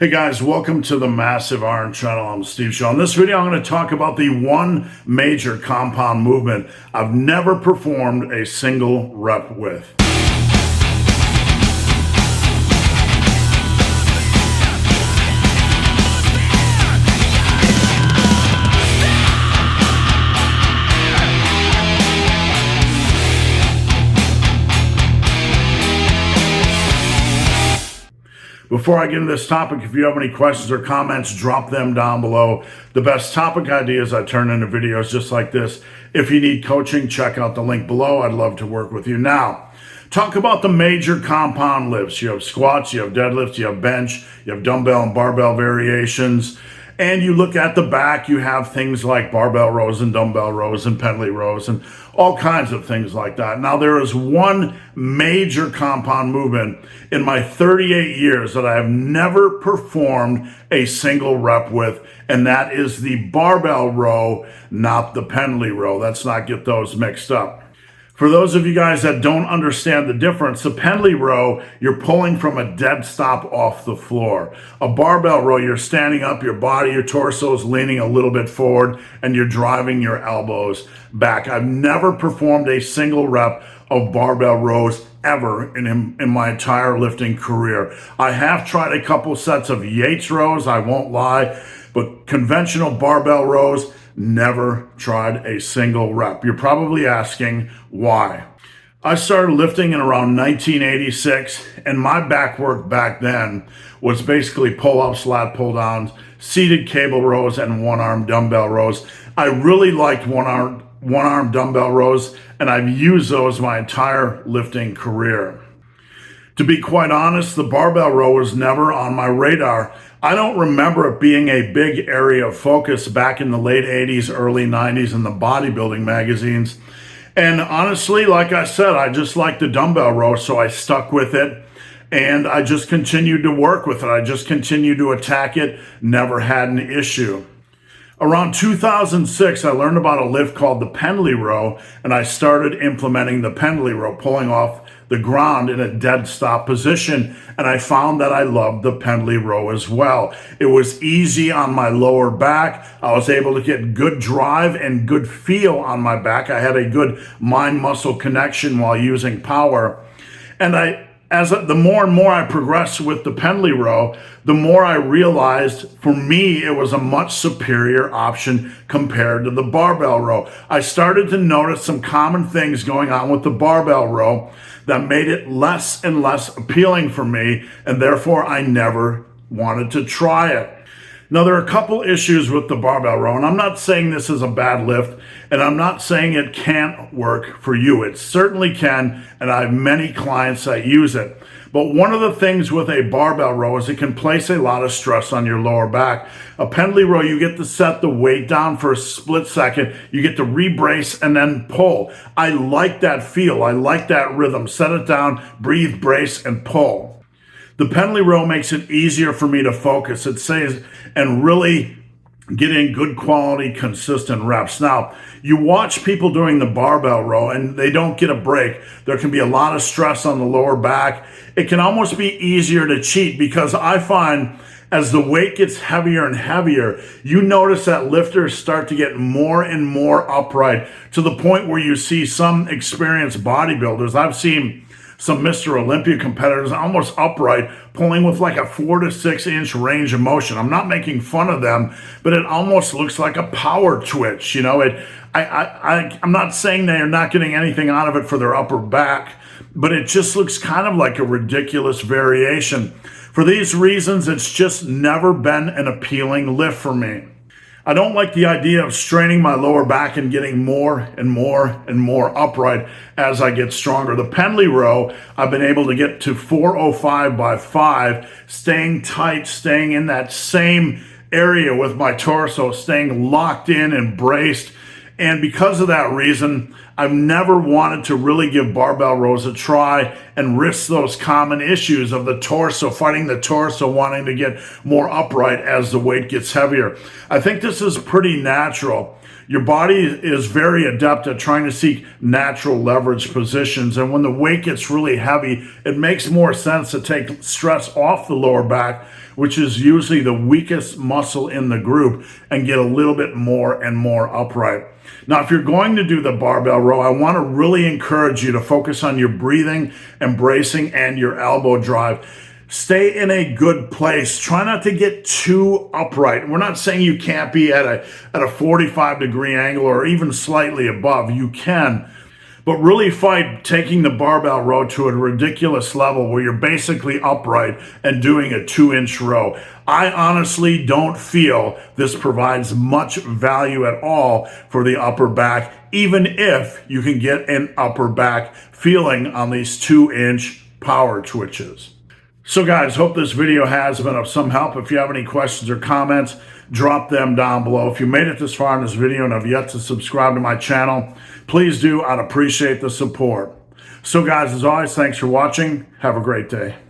Hey guys, welcome to the Massive Iron Channel. I'm Steve Shaw. In this video, I'm going to talk about the one major compound movement I've never performed a single rep with. Before I get into this topic, if you have any questions or comments, drop them down below. The best topic ideas I turn into videos just like this. If you need coaching, check out the link below. I'd love to work with you. Now, talk about the major compound lifts. You have squats, you have deadlifts, you have bench, you have dumbbell and barbell variations. And you look at the back, you have things like barbell rows and dumbbell rows and pendlay rows and all kinds of things like that. Now, there is one major compound movement in my 38 years that I have never performed a single rep with, and that is the barbell row, not the pendlay row. Let's not get those mixed up. For those of you guys that don't understand the difference, the pendlay row, you're pulling from a dead stop off the floor. A barbell row, you're standing up, your body, your torso is leaning a little bit forward, and you're driving your elbows back. I've never performed a single rep of barbell rows ever in my entire lifting career. I have tried a couple sets of Yates rows, I won't lie, but conventional barbell rows, never tried a single rep. You're probably asking why. I started lifting in around 1986, and my back work back then was basically pull-ups, lat pull-downs, seated cable rows, and one-arm dumbbell rows. I really liked one-arm dumbbell rows, and I've used those my entire lifting career. To be quite honest, the barbell row was never on my radar. I don't remember it being a big area of focus back in the late 80s, early 90s in the bodybuilding magazines. And honestly, like I said, I just liked the dumbbell row, so I stuck with it. And I just continued to work with it. I just continued to attack it, never had an issue. Around 2006, I learned about a lift called the pendlay row, and I started implementing the pendlay row, pulling off the ground in a dead stop position, and I found that I loved the pendlay row as well. It was easy on my lower back. I was able to get good drive and good feel on my back. I had a good mind-muscle connection while using power. And the more and more I progressed with the pendlay row, the more I realized for me it was a much superior option compared to the barbell row. I started to notice some common things going on with the barbell row that made it less and less appealing for me, and therefore I never wanted to try it. Now, there are a couple issues with the barbell row, and I'm not saying this is a bad lift, and I'm not saying it can't work for you. It certainly can, and I have many clients that use it. But one of the things with a barbell row is it can place a lot of stress on your lower back. A pendlay row, you get to set the weight down for a split second, you get to rebrace and then pull. I like that feel, I like that rhythm. Set it down, breathe, brace, and pull. The pendlay row makes it easier for me to focus, it says, and really get in good quality, consistent reps. Now, you watch people doing the barbell row and they don't get a break. There can be a lot of stress on the lower back. It can almost be easier to cheat because I find as the weight gets heavier and heavier, you notice that lifters start to get more and more upright to the point where you see some experienced bodybuilders. I've seen some Mr. Olympia competitors almost upright, pulling with like a 4 to 6 inch range of motion. I'm not making fun of them, but it almost looks like a power twitch. You know, I'm not saying they're not getting anything out of it for their upper back, but it just looks kind of like a ridiculous variation. For these reasons, it's just never been an appealing lift for me. I don't like the idea of straining my lower back and getting more and more and more upright as I get stronger. The pendlay row, I've been able to get to 405 by 5, staying tight, staying in that same area with my torso, staying locked in and braced. And because of that reason, I've never wanted to really give barbell rows a try and risk those common issues of the torso, fighting the torso, wanting to get more upright as the weight gets heavier. I think this is pretty natural. Your body is very adept at trying to seek natural leverage positions. And when the weight gets really heavy, it makes more sense to take stress off the lower back which is usually the weakest muscle in the group, and get a little bit more and more upright. Now, if you're going to do the barbell row, I want to really encourage you to focus on your breathing and bracing and your elbow drive. Stay in a good place. Try not to get too upright. We're not saying you can't be at a 45-degree angle or even slightly above. You can. But really fight taking the barbell row to a ridiculous level where you're basically upright and doing a 2-inch row. I honestly don't feel this provides much value at all for the upper back, even if you can get an upper back feeling on these 2-inch power twitches. So guys, hope this video has been of some help. If you have any questions or comments, drop them down below. If you made it this far in this video and have yet to subscribe to my channel, please do. I'd appreciate the support. So guys, as always, thanks for watching. Have a great day.